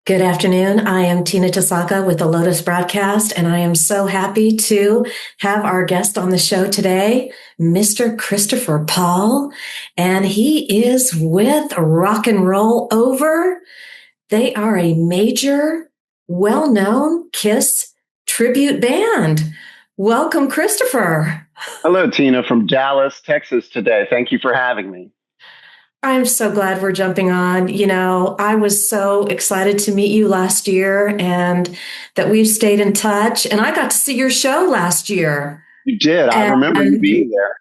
Good afternoon. I am Tina Tasaka with the Lotus Broadcast, and I am so happy to have our guest on the show today, Mr. Christopher Paul. And he is with Rock and Roll Over. They are a major, well known Kiss tribute band. Welcome, Christopher. Hello, Tina from Dallas, Texas today. Thank you for having me. I'm so glad we're jumping on. I was so excited to meet you last year and that we've stayed in touch. And I got to see your show last year. You did. I remember you And being there.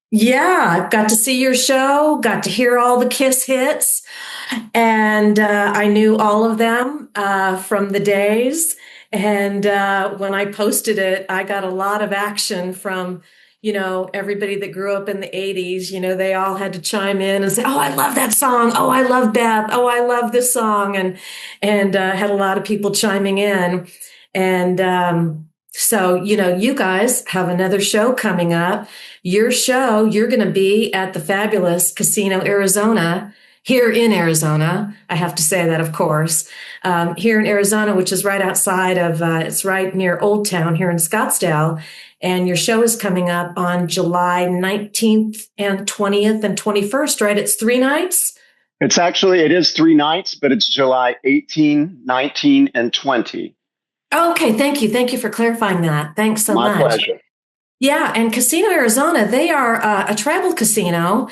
yeah, got to see your show, got to hear all the Kiss hits. And I knew all of them from the days. And when I posted it, I got a lot of action from, everybody that grew up in the 80s. They all had to chime in and say, "Oh, I love that song. Oh, I love Beth. Oh, I love this song." And had a lot of people chiming in. And so, you guys have another show coming up. Your show, you're going to be at the fabulous Casino, Arizona, here in Arizona. I have to say that, of course, here in Arizona, which is right outside of, it's right near Old Town here in Scottsdale. And your show is coming up on July 19th and 20th and 21st, right? It's 3 nights. It is 3 nights, but it's July 18, 19, and 20. Okay, thank you. Thank you for clarifying that. Thanks so My much. pleasure. Yeah, and Casino Arizona, they are a tribal casino.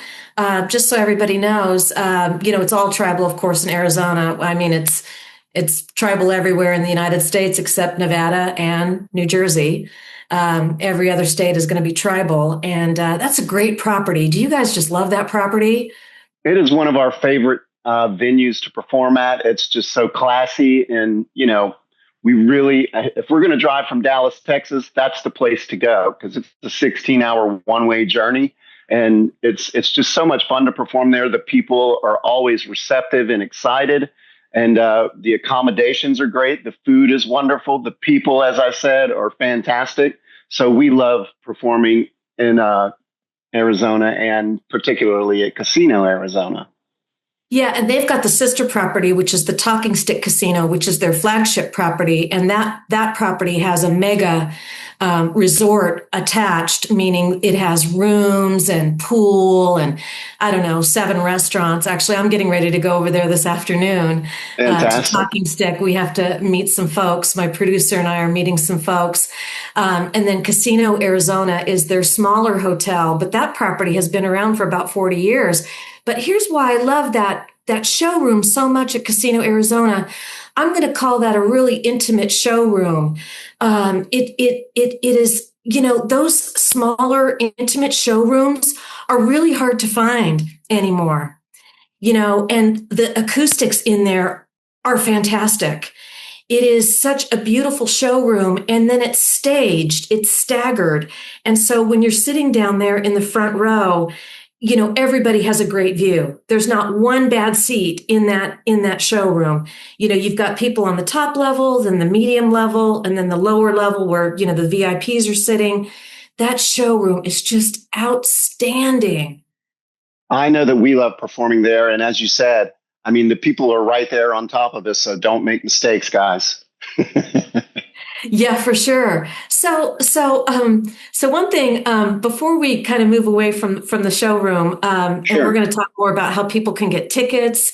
Just so everybody knows, it's all tribal, of course, in Arizona. I mean, it's tribal everywhere in the United States except Nevada and New Jersey. Every other state is going to be tribal, and that's a great property. Do you guys just love that property? It is one of our favorite venues to perform at. It's just so classy. And, we really, if we're going to drive from Dallas, Texas, that's the place to go because it's a 16-hour one-way journey. And it's just so much fun to perform there. The people are always receptive and excited. And the accommodations are great. The food is wonderful. The people, as I said, are fantastic. So we love performing in Arizona and particularly at Casino, Arizona. Yeah, and they've got the sister property, which is the Talking Stick Casino, which is their flagship property, and that property has a mega resort attached, meaning it has rooms and pool and I don't know, 7 restaurants. Actually, I'm getting ready to go over there this afternoon to Fantastic. Talking Stick. We have to meet some folks. My producer and I are meeting some folks, and then Casino Arizona is their smaller hotel, but that property has been around for about 40 years. But here's why I love that showroom so much at Casino Arizona. I'm going to call that a really intimate showroom. It is, those smaller intimate showrooms are really hard to find anymore. And the acoustics in there are fantastic. It is such a beautiful showroom, and then it's staged, it's staggered. And so when you're sitting down there in the front row, everybody has a great view. There's not one bad seat in that showroom. You've got people on the top level, then the medium level, and then the lower level where, the VIPs are sitting. That showroom is just outstanding. I know that we love performing there. And as you said, I mean, the people are right there on top of us. So don't make mistakes, guys. Yeah, for sure. So one thing before we kind of move away from the showroom, and we're Sure. going to talk more about how people can get tickets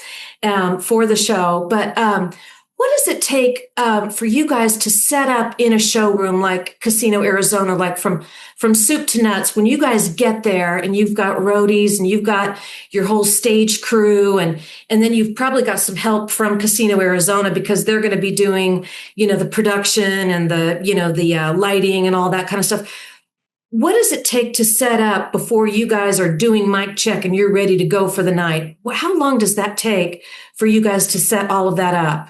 for the show. But what does it take for you guys to set up in a showroom like Casino Arizona, like from soup to nuts? When you guys get there and you've got roadies and you've got your whole stage crew, and then you've probably got some help from Casino Arizona because they're going to be doing, the production and the lighting and all that kind of stuff. What does it take to set up before you guys are doing mic check and you're ready to go for the night? How long does that take for you guys to set all of that up?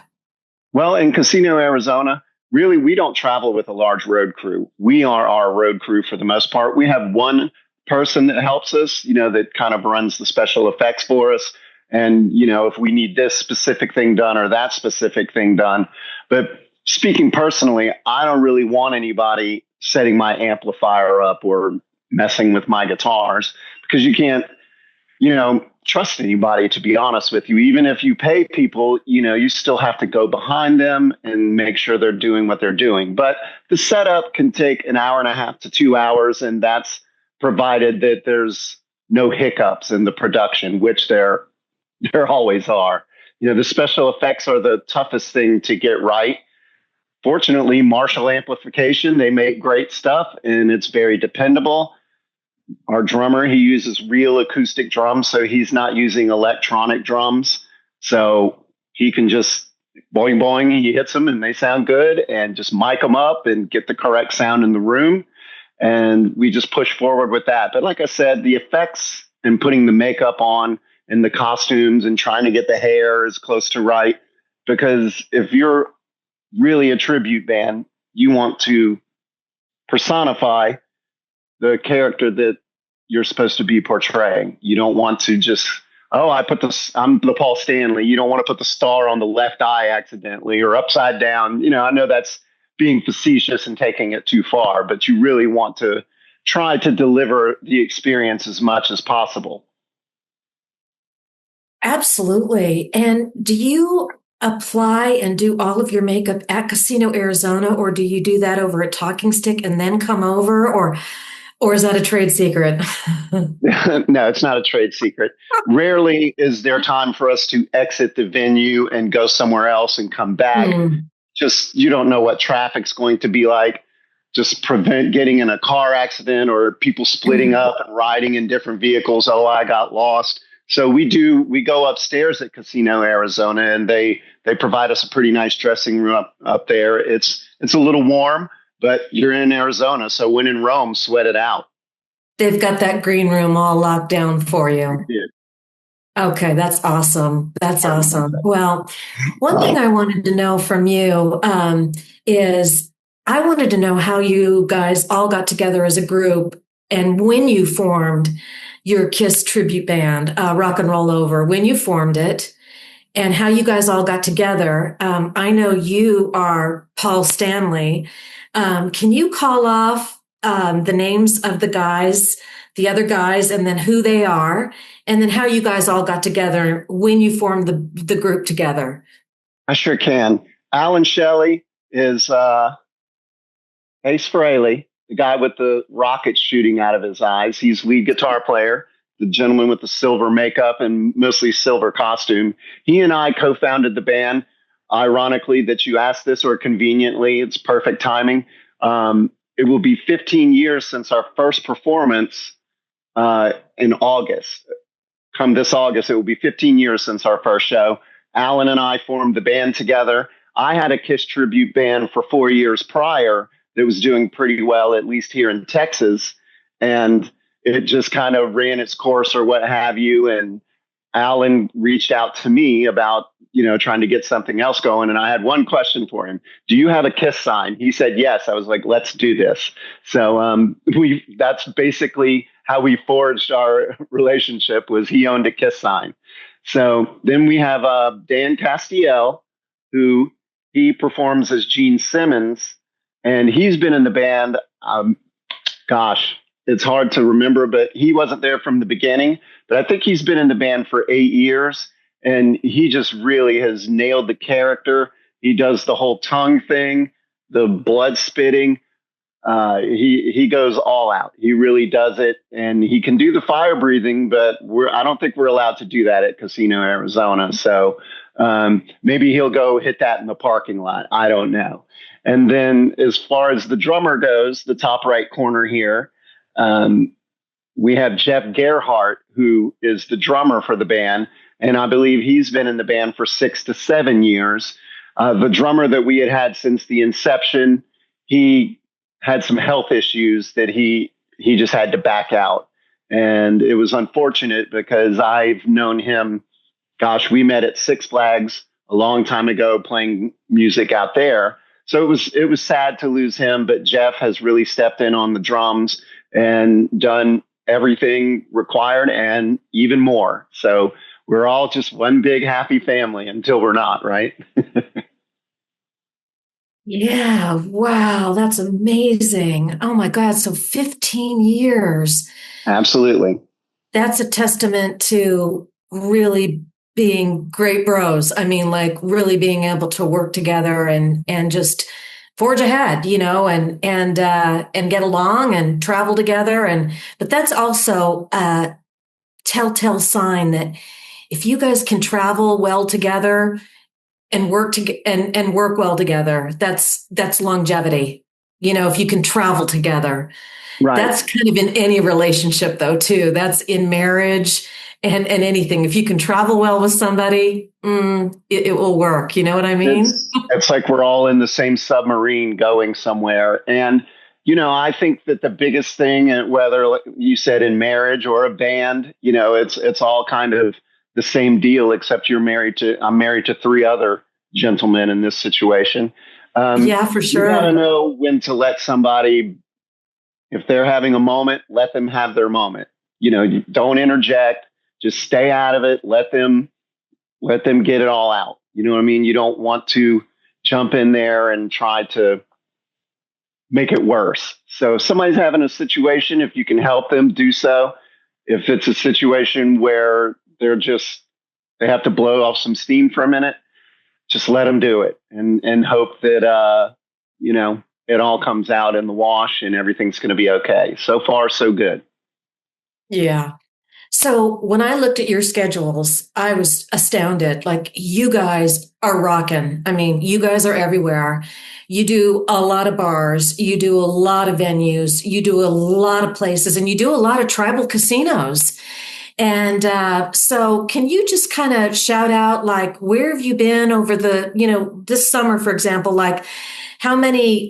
Well, in Casino, Arizona, really, we don't travel with a large road crew. We are our road crew for the most part. We have one person that helps us, that kind of runs the special effects for us. And, if we need this specific thing done or that specific thing done. But speaking personally, I don't really want anybody setting my amplifier up or messing with my guitars because you can't, trust anybody, to be honest with you. Even if you pay people, you still have to go behind them and make sure they're doing what they're doing. But the setup can take an hour and a half to 2 hours, and that's provided that there's no hiccups in the production, which there always are. The special effects are the toughest thing to get right. Fortunately, Marshall amplification, they make great stuff and it's very dependable. Our drummer, he uses real acoustic drums, so he's not using electronic drums. So he can just boing, boing, he hits them and they sound good, and just mic them up and get the correct sound in the room. And we just push forward with that. But like I said, the effects and putting the makeup on and the costumes and trying to get the hair as close to right. Because if you're really a tribute band, you want to personify the character that you're supposed to be portraying. You don't want to just, I'm the Paul Stanley. You don't want to put the star on the left eye accidentally or upside down. I know that's being facetious and taking it too far, but you really want to try to deliver the experience as much as possible. Absolutely. And do you apply and do all of your makeup at Casino, Arizona, or do you do that over a talking stick and then come over, or is that a trade secret? No, it's not a trade secret. Rarely is there time for us to exit the venue and go somewhere else and come back. Just, you don't know what traffic's going to be like. Just prevent getting in a car accident or people splitting up and riding in different vehicles. Oh, I got lost. So we go upstairs at Casino, Arizona, and they provide us a pretty nice dressing room up there. It's a little warm, but you're in Arizona. So when in Rome, sweat it out. They've got that green room all locked down for you. Okay, that's awesome. That's awesome. Well, one thing I wanted to know from you is I wanted to know how you guys all got together as a group and when you formed your KISS tribute band, Rock and Roll Over, when you formed it and how you guys all got together. I know you are Paul Stanley. Can you call off the names of the other guys, and then who they are, and then how you guys all got together when you formed the group together? I sure can. Alan Shelley is Ace Frehley, the guy with the rockets shooting out of his eyes. He's lead guitar player, the gentleman with the silver makeup and mostly silver costume. He and I co-founded the band. Ironically, that you asked this, or conveniently, it's perfect timing. It will be 15 years since our first performance in August. Come this August, it will be 15 years since our first show. Alan and I formed the band together. I had a KISS tribute band for 4 years prior that was doing pretty well, at least here in Texas. And it just kind of ran its course or what have you. And Alan reached out to me about, trying to get something else going. And I had one question for him. Do you have a KISS sign? He said, yes. I was like, let's do this. So that's basically how we forged our relationship, was he owned a KISS sign. So then we have Dan Castiel, who he performs as Gene Simmons. And he's been in the band, it's hard to remember, but he wasn't there from the beginning. But I think he's been in the band for 8 years, and he just really has nailed the character. He does the whole tongue thing, the blood spitting. He goes all out. He really does it, and he can do the fire breathing, but I don't think we're allowed to do that at Casino, Arizona. So maybe he'll go hit that in the parking lot. I don't know. And then as far as the drummer goes, the top right corner here, we have Jeff Gerhardt, who is the drummer for the band. And I believe he's been in the band for 6 to 7 years. The drummer that we had since the inception, he had some health issues that he just had to back out. And it was unfortunate because I've known him, we met at Six Flags a long time ago playing music out there. So it was sad to lose him, but Jeff has really stepped in on the drums and done everything required and even more. So we're all just one big happy family until we're not, right? Yeah. Wow. That's amazing. Oh my God. So 15 years. Absolutely. That's a testament to really being great bros. I mean, like really being able to work together and just forge ahead, and get along and travel together. And but that's also a telltale sign that if you guys can travel well together and and work well together, that's longevity. If you can travel together. Right. That's kind of in any relationship though, too. That's in marriage and anything. If you can travel well with somebody, it will work. You know what I mean? It's like we're all in the same submarine going somewhere. And, I think that the biggest thing, whether like you said in marriage or a band, it's all kind of the same deal, except I'm married to three other gentlemen in this situation. Yeah, for You got to sure. know when to let somebody, if they're having a moment, let them have their moment. You don't interject, just stay out of it. Let them get it all out. You know what I mean? You don't want to jump in there and try to make it worse. So if somebody's having a situation, if you can help them, do so. If it's a situation where they have to blow off some steam for a minute, just let them do it and hope that it all comes out in the wash and everything's going to be okay. So far, so good. Yeah. So when I looked at your schedules, I was astounded. Like you guys are rocking. I mean, you guys are everywhere. You do a lot of bars, you do a lot of venues, you do a lot of places, and you do a lot of tribal casinos. And so, can you just kind of shout out, like, where have you been over this summer, for example? Like, how many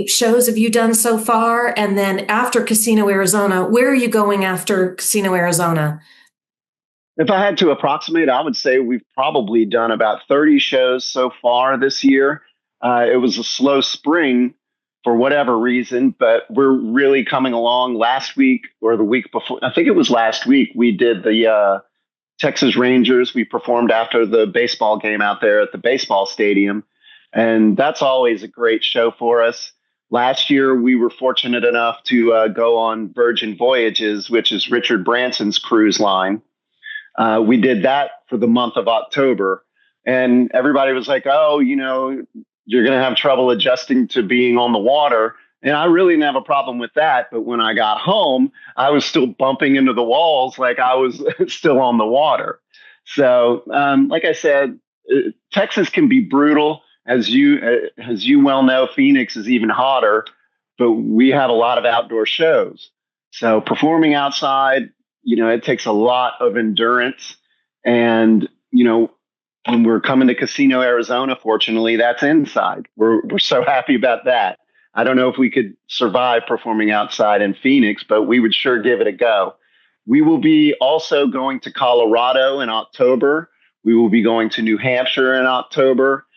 shows have you done so far? And then after Casino Arizona, where are you going after Casino Arizona? If I had to approximate, I would say we've probably done about 30 shows so far this year. It was a slow spring for whatever reason, but we're really coming along. Last week or the week before, I think it was last week, we did the Texas Rangers. We performed after the baseball game out there at the baseball stadium. And that's always a great show for us. Last year, we were fortunate enough to go on Virgin Voyages, which is Richard Branson's cruise line. We did that for the month of October. And everybody was like, oh, you're going to have trouble adjusting to being on the water. And I really didn't have a problem with that. But when I got home, I was still bumping into the walls like I was still on the water. So, like I said, Texas can be brutal. As you well know, Phoenix is even hotter, but we have a lot of outdoor shows. So performing outside, it takes a lot of endurance. And, when we're coming to Casino Arizona, fortunately, that's inside. We're so happy about that. I don't know if we could survive performing outside in Phoenix, but we would sure give it a go. We will be also going to Colorado in October. We will be going to New Hampshire in October.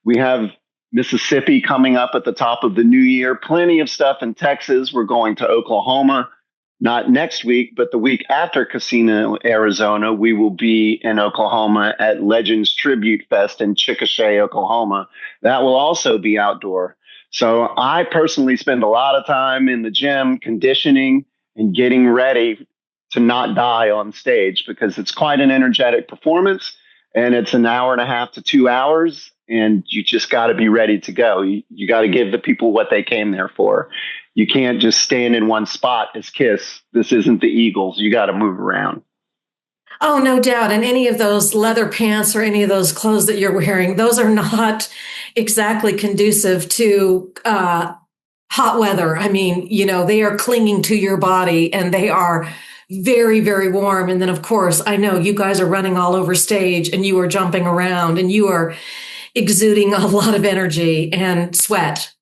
We have Mississippi coming up at the top of the new year. Plenty of stuff in Texas. We're going to Oklahoma, not next week, but the week after Casino, Arizona. We will be in Oklahoma at Legends Tribute Fest in Chickasha, Oklahoma. That will also be outdoor. So I personally spend a lot of time in the gym conditioning and getting ready to not die on stage because it's quite an energetic performance and it's an hour and a half to 2 hours. And you just got to be ready to go. You got to give the people what they came there for. You can't just stand in one spot as Kiss. This isn't the Eagles. You got to move around. Oh, no doubt. And any of those leather pants or any of those clothes that you're wearing, those are not exactly conducive to hot weather. I mean, they are clinging to your body and they are very, very warm. And then, of course, I know you guys are running all over stage and you are jumping around and you are exuding a lot of energy and sweat.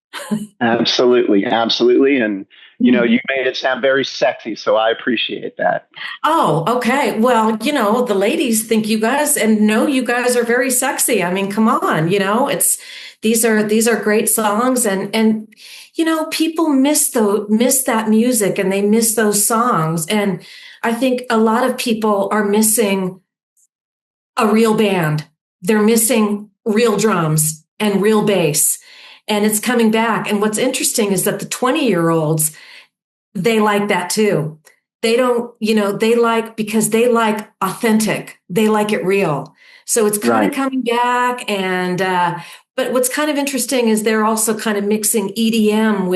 Absolutely. Absolutely. And, you made it sound very sexy. So I appreciate that. Oh, okay. Well, the ladies think you guys and know you guys are very sexy. I mean, come on, it's these are great songs and people miss that music and they miss those songs. And I think a lot of people are missing a real band. They're missing real drums and real bass. And it's coming back. And what's interesting is that the 20-year-olds, they like that too. they don't, they like, because they like authentic, they like it real. So it's kind of Right. coming back. And, but what's kind of interesting is they're also kind of mixing EDM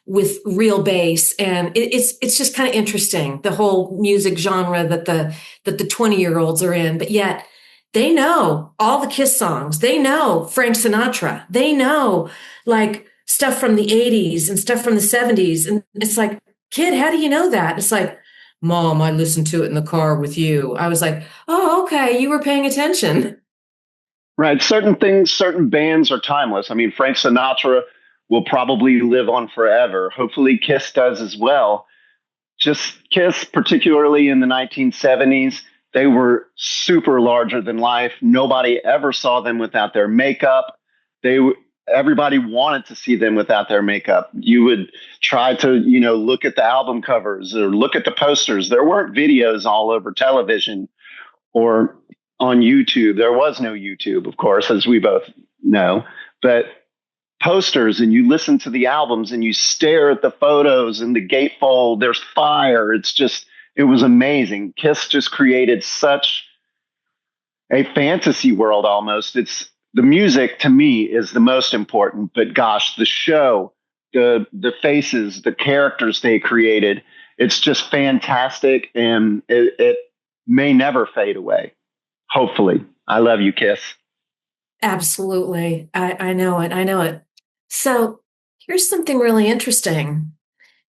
with real bass. And it's just kind of interesting, the whole music genre that the 20-year-olds are in, but yet they know all the Kiss songs. They know Frank Sinatra. They know like stuff from the 80s and stuff from the 70s. And it's like, kid, how do you know that? It's like, Mom, I listened to it in the car with you. I was like, oh, okay, you were paying attention. Right. Certain things, certain bands are timeless. I mean, Frank Sinatra will probably live on forever. Hopefully, Kiss does as well. Just Kiss, particularly in the 1970s, they were super larger than life. Nobody ever saw them without their makeup. They Everybody wanted to see them without their makeup. You would try to, look at the album covers or look at the posters. There weren't videos all over television or on YouTube. There was no YouTube, of course, as we both know, but posters, and you listen to the albums and you stare at the photos and the gatefold, there's fire. It was amazing. Kiss just created such a fantasy world almost. The music to me is the most important, but gosh, the show, the faces, the characters they created, it's just fantastic, and it may never fade away. Hopefully. I love you, Kiss. Absolutely. I know it. I know it. So here's something really interesting.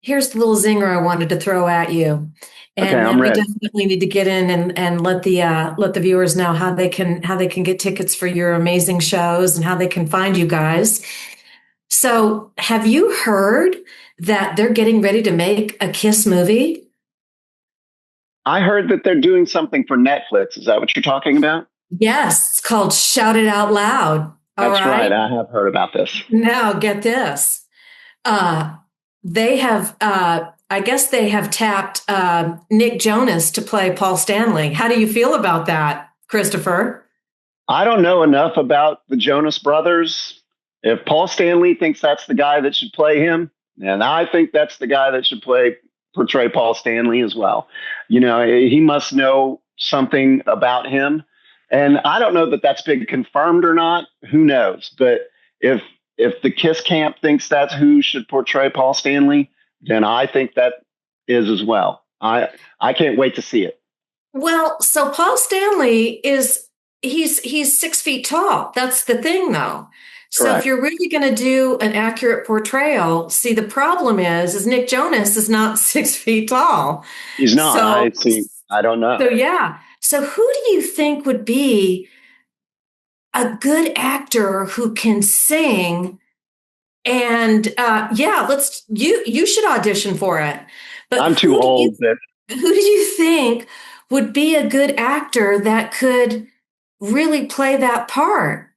Here's the little zinger I wanted to throw at you. Okay, And I'm then we ready. definitely need to get in and let the viewers know how they can get tickets for your amazing shows and how they can find you guys. So have you heard that they're getting ready to make a Kiss movie? I heard that they're doing something for Netflix. Is that what you're talking about? Yes, it's called Shout It Out Loud. All That's right. right. I have heard about this. Now get this. Uh, they have, I guess they have tapped Nick Jonas to play Paul Stanley. How do you feel about that, Christopher? I don't know enough about the Jonas Brothers. If Paul Stanley thinks that's the guy that should play him, and I think that's the guy that should portray Paul Stanley as well. He must know something about him. And I don't know that that's been confirmed or not. Who knows? But if the Kiss camp thinks that's who should portray Paul Stanley, then I think that is as well. I can't wait to see it. Well, so Paul Stanley he's 6 feet tall. That's the thing, though. So if Correct. you're really going to do an accurate portrayal, see, the problem is Nick Jonas is not 6 feet tall. He's not. So, I see. I don't know. so yeah. So who do you think would be a good actor who can sing? And yeah, you should audition for it. But I'm too old. But who do you think would be a good actor that could really play that part?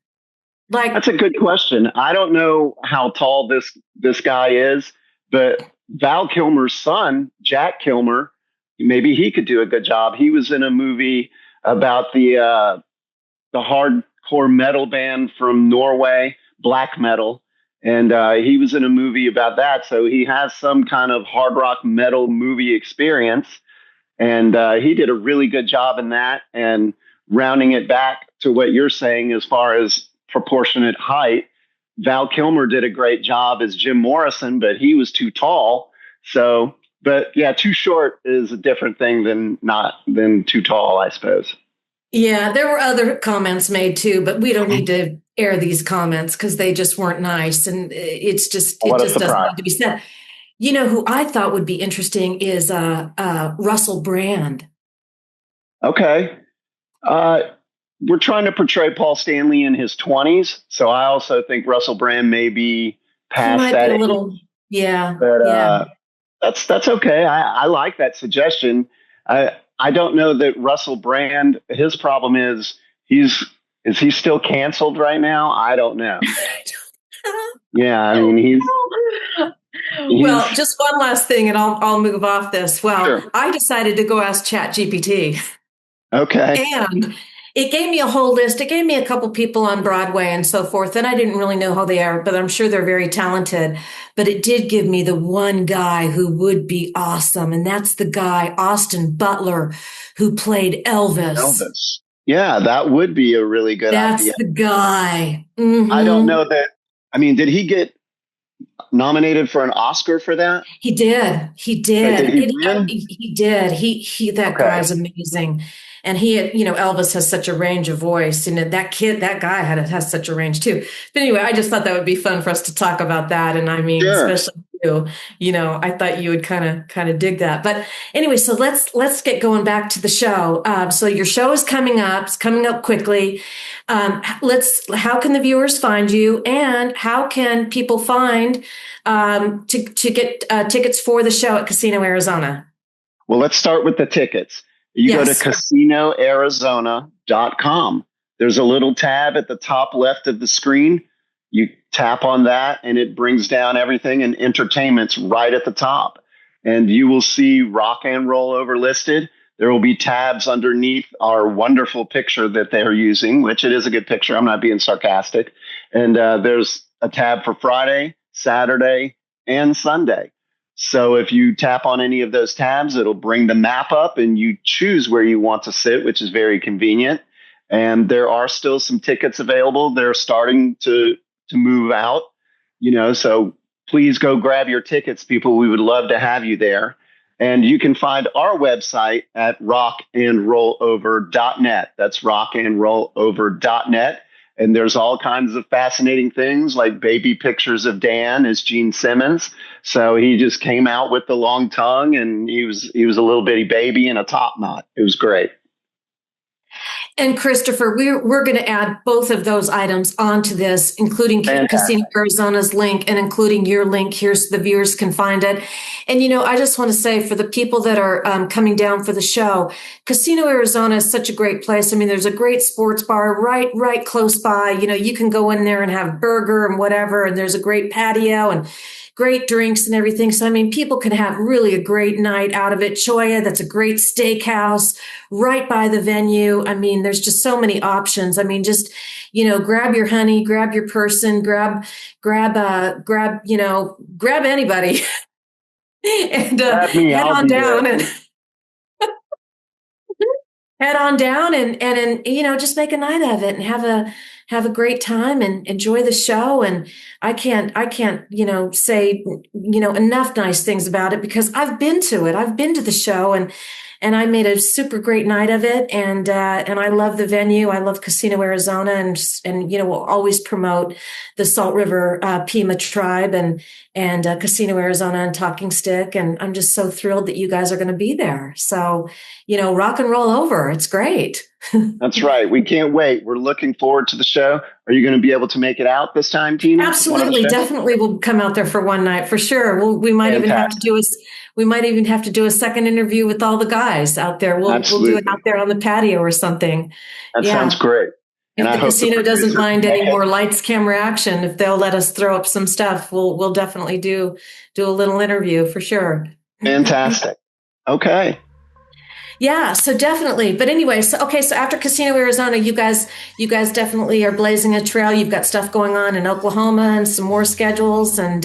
Like, that's a good question. I don't know how tall this guy is, but Val Kilmer's son, Jack Kilmer, maybe he could do a good job. He was in a movie about the hardcore metal band from Norway, black metal, and he was in a movie about that. So he has some kind of hard rock metal movie experience, and he did a really good job in that. And rounding it back to what you're saying as far as proportionate height, Val Kilmer did a great job as Jim Morrison, but he was too tall. So, but yeah, too short is a different thing than too tall, I suppose. yeah, there were other comments made too, but we don't need to air these comments because they just weren't nice, and it What a just doesn't surprise. need to be said. You know who I thought would be interesting is Russell Brand. Okay. Uh, we're trying to portray Paul Stanley in his 20s. So I also think Russell Brand may be He past might be that a age. little, yeah, But yeah. that's okay. I like that suggestion. I don't know that Russell Brand, his problem is he still canceled right now? I don't know. Yeah, I mean he's Well, just one last thing, and I'll move off this. Well, sure. I decided to go ask Chat GPT, Okay. and It gave me a whole list. It gave me a couple people on Broadway and so forth. And I didn't really know how they are, but I'm sure they're very talented. But it did give me the one guy who would be awesome. And that's the guy, Austin Butler, who played Elvis. Elvis. Yeah, that would be a really good idea. That's the guy. I don't know that. I mean, did he get nominated for an Oscar for that? He did. He did. Did he win? He did. That guy's amazing. And he had, Elvis has such a range of voice, and that guy has such a range too. But anyway, I just thought that would be fun for us to talk about that. And I mean, Sure. especially you, I thought you would kind of dig that. But anyway, so let's get going back to the show. So your show is coming up. It's coming up quickly. How can the viewers find you, and how can people find to get tickets for the show at Casino Arizona? Well, let's start with the tickets. You go to casinoarizona.com. There's a little tab at the top left of the screen. You tap on that and it brings down everything, and entertainment's right at the top. And you will see Rock and Roll Over listed. There will be tabs underneath our wonderful picture that they're using, which it is a good picture. I'm not being sarcastic. And there's a tab for Friday, Saturday, and Sunday. So if you tap on any of those tabs, it'll bring the map up and you choose where you want to sit, which is very convenient. And there are still some tickets available. They're starting to move out, so please go grab your tickets, people. We would love to have you there. And you can find our website at rockandrollover.net. That's rockandrollover.net. And there's all kinds of fascinating things, like baby pictures of Dan as Gene Simmons. So he just came out with the long tongue, and he was a little bitty baby in a top knot. It was great. And Christopher, we're going to add both of those items onto this, including Casino Arizona's link and including your link here, so the viewers can find it. And, I just want to say, for the people that are coming down for the show, Casino Arizona is such a great place. I mean, there's a great sports bar right close by. You can go in there and have burger and whatever, and there's a great patio and great drinks and everything. So, I mean, people can have really a great night out of it. Choya, that's a great steakhouse right by the venue. I mean, there's just so many options. I mean, just, grab your honey, grab your person, grab anybody and head on down and head on down and just make a night of it and have a great time and enjoy the show. And I can't say, enough nice things about it, because I've been to it. I've been to the show, and I made a super great night of it. And I love the venue. I love Casino Arizona, and we'll always promote the Salt River Pima tribe and Casino Arizona and Talking Stick. And I'm just so thrilled that you guys are going to be there. So, rock and roll over. It's great. That's right. We can't wait. We're looking forward to the show. Are you going to be able to make it out this time, Tina? Absolutely. Definitely. We'll come out there for one night for sure. We might even have to do a second interview with all the guys out there. We'll do it out there on the patio or something. That sounds great. If the casino doesn't mind any more lights, camera, action, if they'll let us throw up some stuff, we'll definitely do a little interview for sure. Fantastic. Okay. Yeah, so definitely. But anyway, so after Casino Arizona, you guys definitely are blazing a trail. You've got stuff going on in Oklahoma and some more schedules, and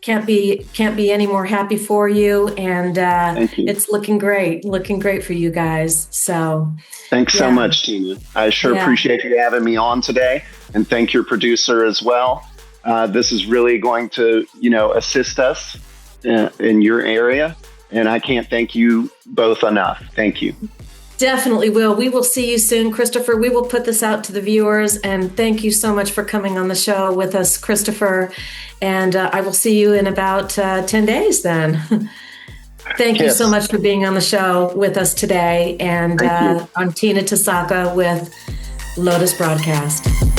can't be any more happy for you. And Thank you. It's looking great for you guys. So thanks so much, Tina. I sure appreciate you having me on today, and thank your producer as well. This is really going to, assist us in your area. And I can't thank you both enough. Thank you. Definitely will. We will see you soon, Christopher. We will put this out to the viewers. And thank you so much for coming on the show with us, Christopher. And I will see you in about 10 days then. Thank you so much for being on the show with us today. And I'm Tina Tasaka with Lotus Broadcast.